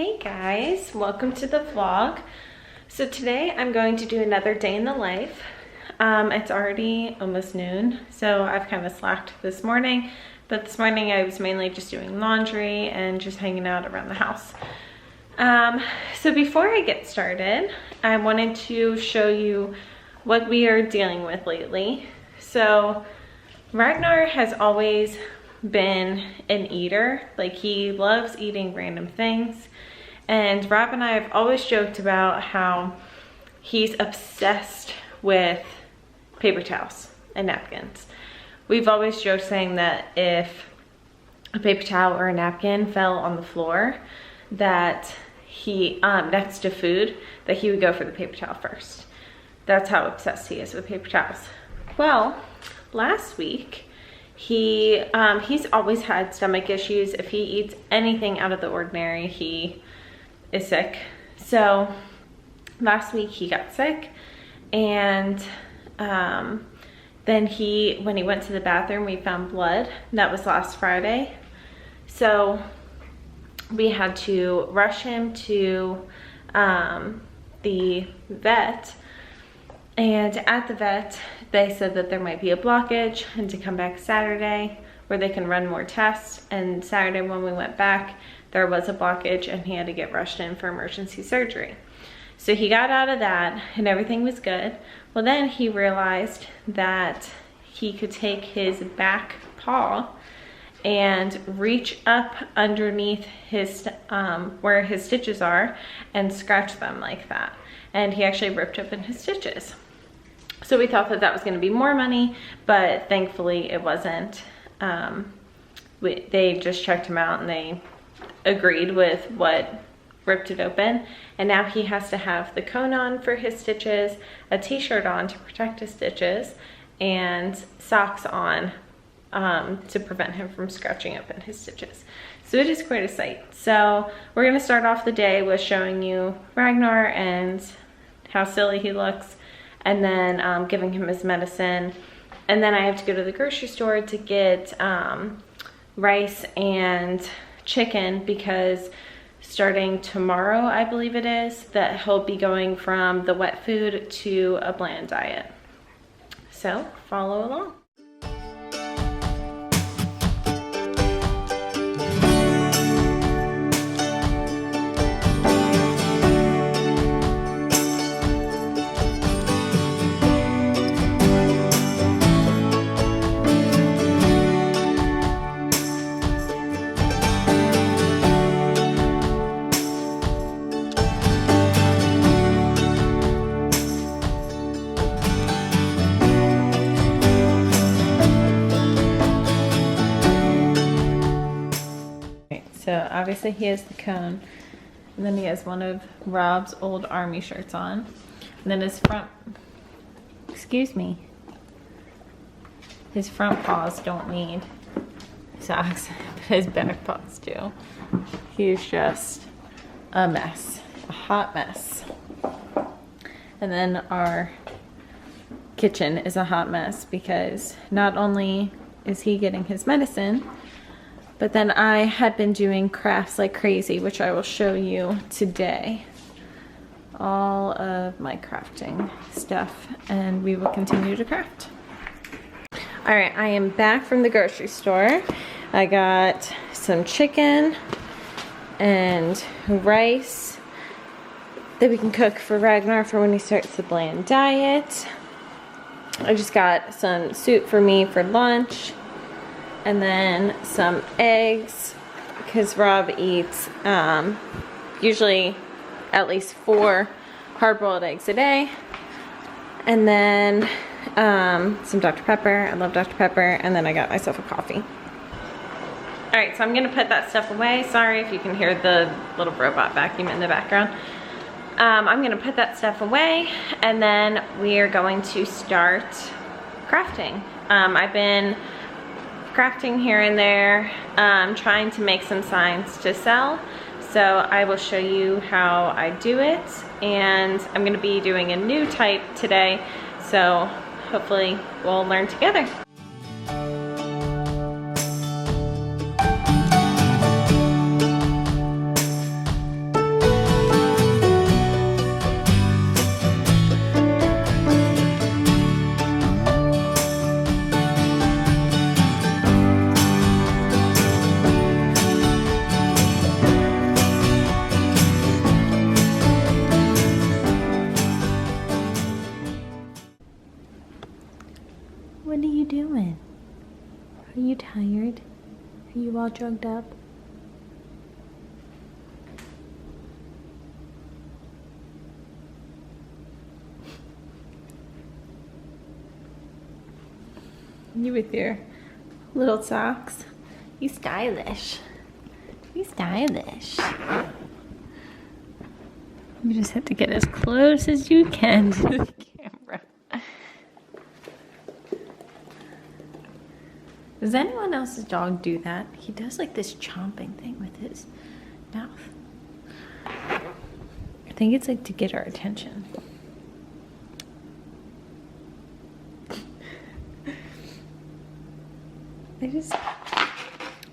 Hey guys, welcome to the vlog. So today I'm going to do another day in the life. It's already almost noon, so I've kind of slacked this morning, but this morning I was mainly just doing laundry and just hanging out around the house. So before I get started, I wanted to show you what we are dealing with lately. So Ragnar has always been an eater. Like, he loves eating random things. And Rob and I have always joked about how he's obsessed with paper towels and napkins. We've always joked saying that if a paper towel or a napkin fell on the floor, that he, next to food, that he would go for the paper towel first. That's how obsessed he is with paper towels. Well, last week, he's always had stomach issues. If he eats anything out of the ordinary, he is sick. So last week he got sick, and then when he went to the bathroom, we found blood. That was last Friday. So we had to rush him to the vet. And at the vet, they said that there might be a blockage and to come back Saturday where they can run more tests. And Saturday when we went back, there was a blockage and he had to get rushed in for emergency surgery. So he got out of that and everything was good. Well, then he realized that he could take his back paw and reach up underneath his, where his stitches are, and scratch them like that. And he actually ripped open his stitches. So we thought that that was going to be more money, but thankfully it wasn't. They just checked him out and they agreed with what ripped it open. And now he has to have the cone on for his stitches, a t-shirt on to protect his stitches, and socks on to prevent him from scratching open his stitches. So it is quite a sight. So we're going to start off the day with showing you Ragnar and how silly he looks, and then giving him his medicine. And then I have to go to the grocery store to get rice and chicken, because starting tomorrow, I believe it is, that he'll be going from the wet food to a bland diet. So follow along. So obviously he has the cone, and then he has one of Rob's old army shirts on, and then his front, his front paws don't need socks, but his back paws do. He's just a mess, a hot mess. And then our kitchen is a hot mess, because not only is he getting his medicine, but then I had been doing crafts like crazy, which I will show you today. All of my crafting stuff, and we will continue to craft. All right, I am back from the grocery store. I got some chicken and rice that we can cook for Ragnar for when he starts the bland diet. I just got some soup for me for lunch. And then some eggs, because Rob eats usually at least 4 hard-boiled eggs a day. And then some Dr. Pepper. I love Dr. Pepper. And then I got myself a coffee. Alright, so I'm going to put that stuff away. Sorry if you can hear the little robot vacuum in the background. I'm going to put that stuff away, and then we are going to start crafting. I've been crafting here and there, trying to make some signs to sell. So I will show you how I do it, and I'm going to be doing a new type today, so hopefully we'll learn together. Are you tired? Are you all drugged up? You with your little socks? You stylish. You stylish. You just have to get as close as you can to the camera. Does anyone else's dog do that? He does like this chomping thing with his mouth. I think it's like to get our attention.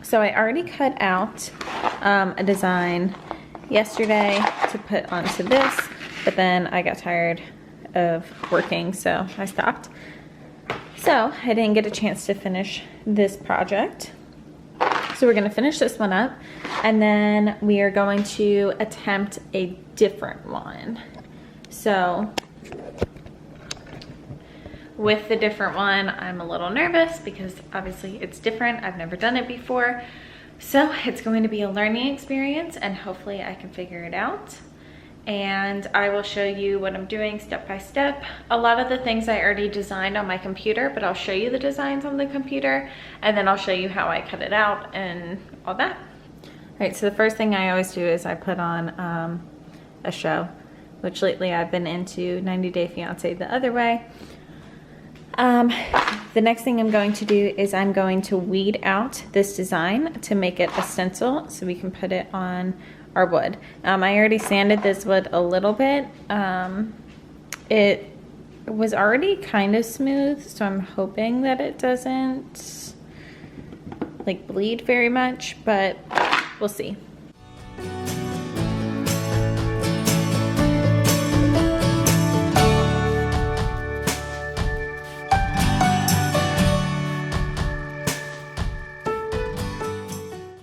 So I already cut out a design yesterday to put onto this, but then I got tired of working, so I stopped. So I didn't get a chance to finish this project. So we're gonna finish this one up, and then we are going to attempt a different one. So with the different one, I'm a little nervous because obviously it's different. I've never done it before. So it's going to be a learning experience, and hopefully I can figure it out. And I will show you what I'm doing step by step. A lot of the things I already designed on my computer, but I'll show you the designs on the computer, and then I'll show you how I cut it out and all that. All right, so the first thing I always do is I put on a show, which lately I've been into 90 Day Fiance the other way. The next thing I'm going to do is I'm going to weed out this design to make it a stencil so we can put it on our wood. I already sanded this wood a little bit. It was already kind of smooth, so I'm hoping that it doesn't like bleed very much, but we'll see.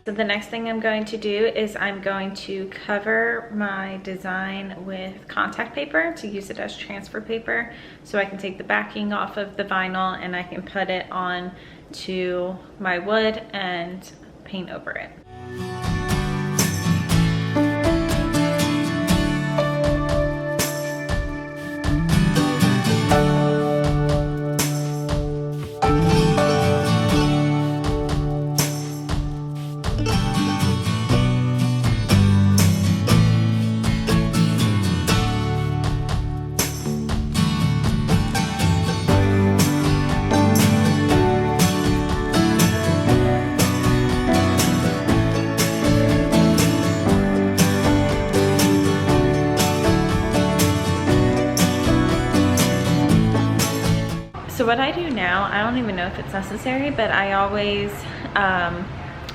So the next thing I'm going to do is I'm going to cover my design with contact paper to use it as transfer paper, so I can take the backing off of the vinyl and I can put it on to my wood and paint over it. So what I do now, I don't even know if it's necessary, but I always,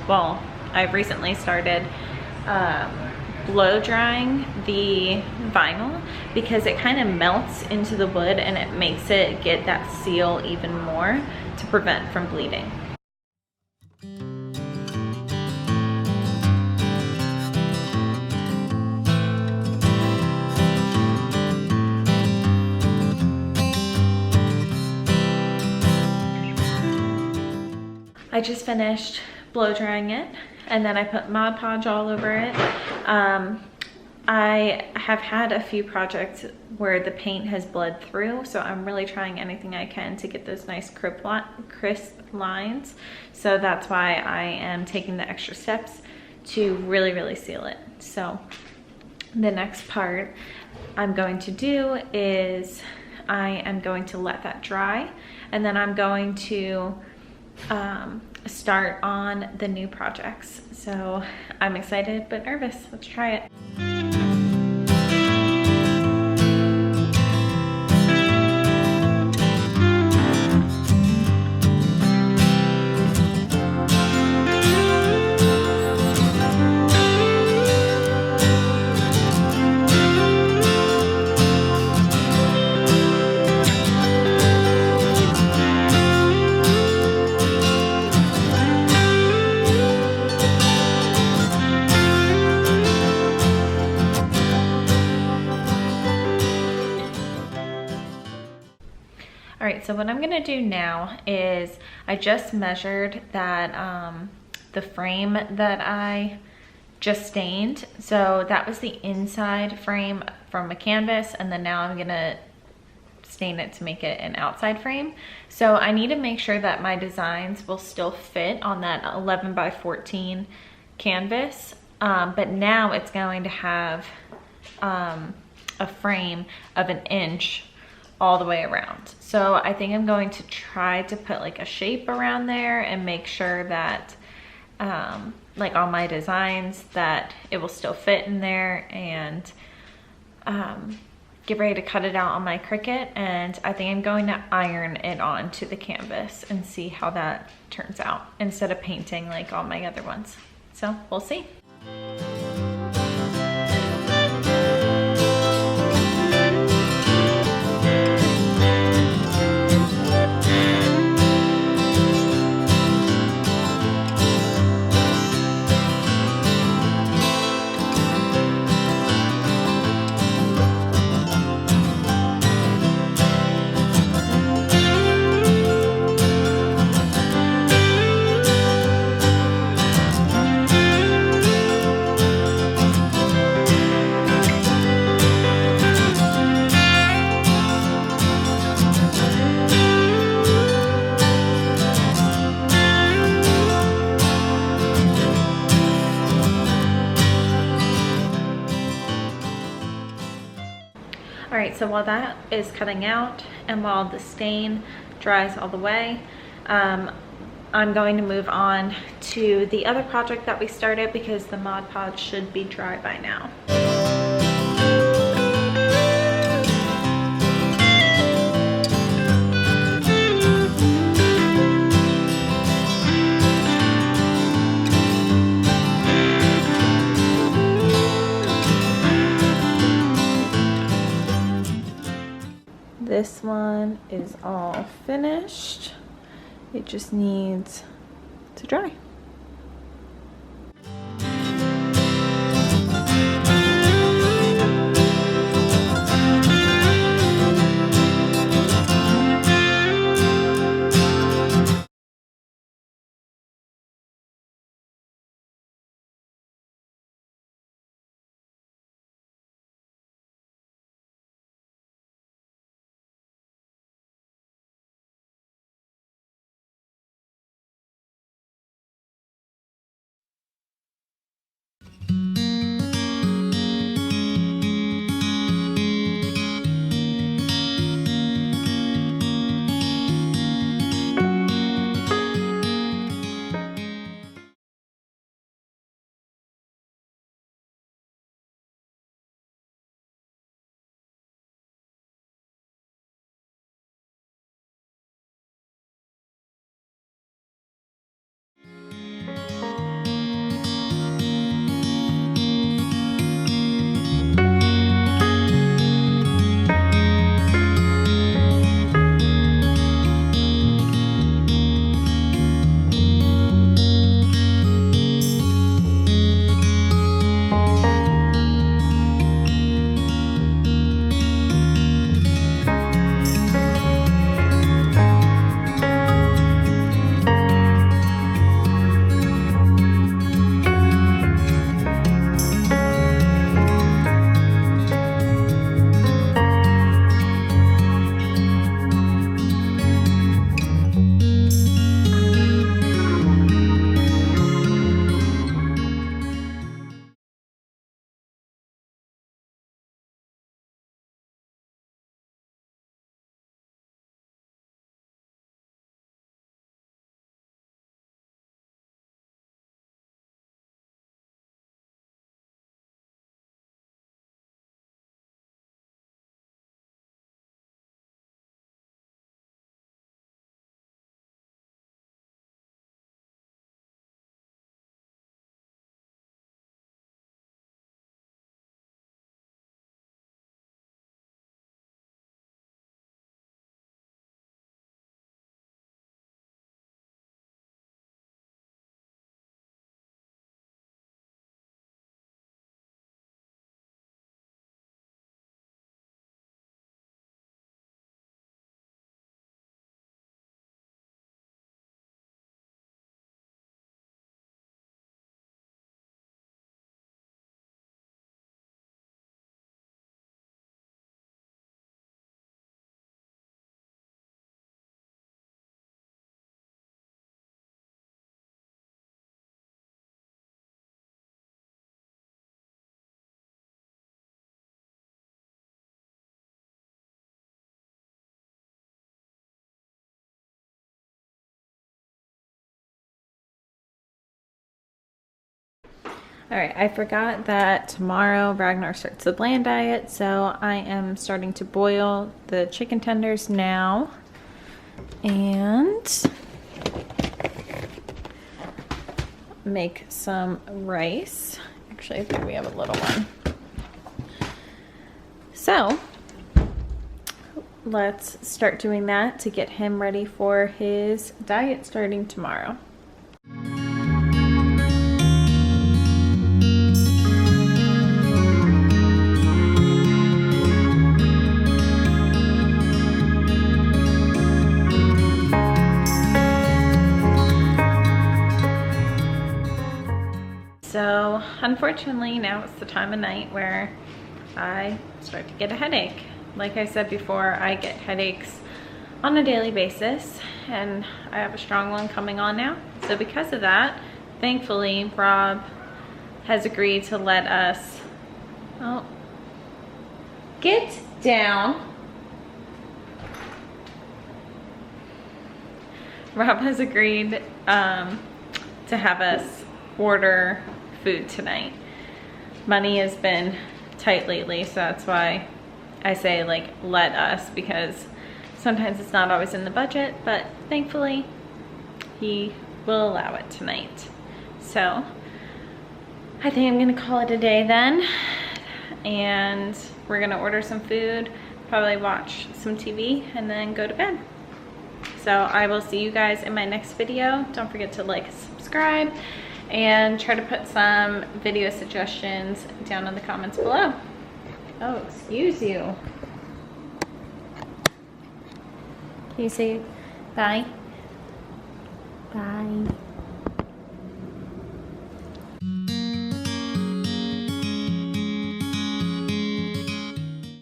well, I've recently started blow drying the vinyl because it kind of melts into the wood and it makes it get that seal even more to prevent from bleeding. I just finished blow drying it, and then I put Mod Podge all over it. I have had a few projects where the paint has bled through, so I'm really trying anything I can to get those nice crisp lines. So that's why I am taking the extra steps to really seal it. So the next part I'm going to do is I am going to let that dry, and then I'm going to start on the new projects. So I'm excited but nervous. Let's try it. so what I'm gonna do now is I just measured that the frame that I just stained. So that was the inside frame from a canvas, and then now I'm gonna stain it to make it an outside frame. So I need to make sure that my designs will still fit on that 11 by 14 canvas, but now it's going to have a frame of 1 inch all the way around. So I think I'm going to try to put like a shape around there and make sure that like on my designs that it will still fit in there, and get ready to cut it out on my Cricut. And I think I'm going to iron it onto the canvas and see how that turns out instead of painting like all my other ones. So we'll see. All right, so while that is cutting out and while the stain dries all the way, I'm going to move on to the other project that we started because the Mod Podge should be dry by now. This one is all finished. It just needs to dry. All right, I forgot that tomorrow Ragnar starts the bland diet, so I am starting to boil the chicken tenders now. And make some rice. Actually, I think we have a little one. So let's start doing that to get him ready for his diet starting tomorrow. So unfortunately now it's the time of night where I start to get a headache. Like I said before, I get headaches on a daily basis and I have a strong one coming on now. So because of that, thankfully Rob has agreed to let us, oh, get down. Rob has agreed to have us order food tonight. Money has been tight lately, so that's why I say like let us, because sometimes it's not always in the budget, but thankfully he will allow it tonight. So I think I'm gonna call it a day then, and we're gonna order some food, probably watch some TV, and then go to bed. So I will see you guys in my next video. Don't forget to like, subscribe, and try to put some video suggestions down in the comments below. Oh, excuse you. Can you say bye? Bye.